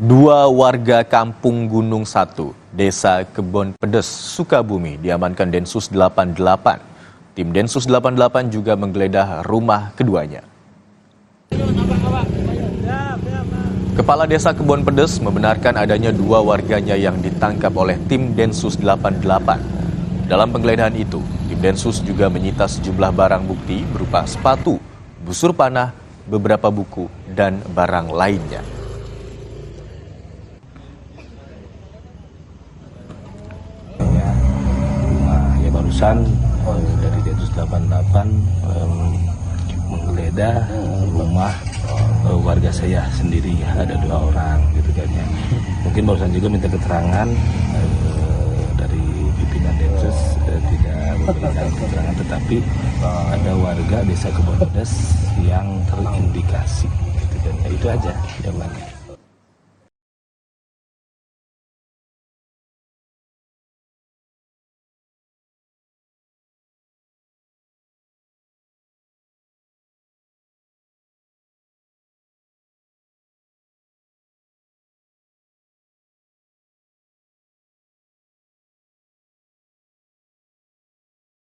Dua warga Kampung Gunung 1, Desa Kebon Pedes, Sukabumi diamankan Densus 88. Tim Densus 88 juga menggeledah rumah keduanya. Kepala Desa Kebon Pedes membenarkan adanya dua warganya yang ditangkap oleh tim Densus 88. Dalam penggeledahan itu, tim Densus juga menyita sejumlah barang bukti berupa sepatu, busur panah, beberapa buku, dan barang lainnya. Barusan dari Densus 88 menggeledah rumah warga saya sendiri, ada 2 orang gitu kan ya. Mungkin barusan juga minta keterangan dari pimpinan Densus, tidak memberikan keterangan, tetapi ada warga Desa Kebon Pedes yang terindikasi gitu kan. Itu aja jawabannya.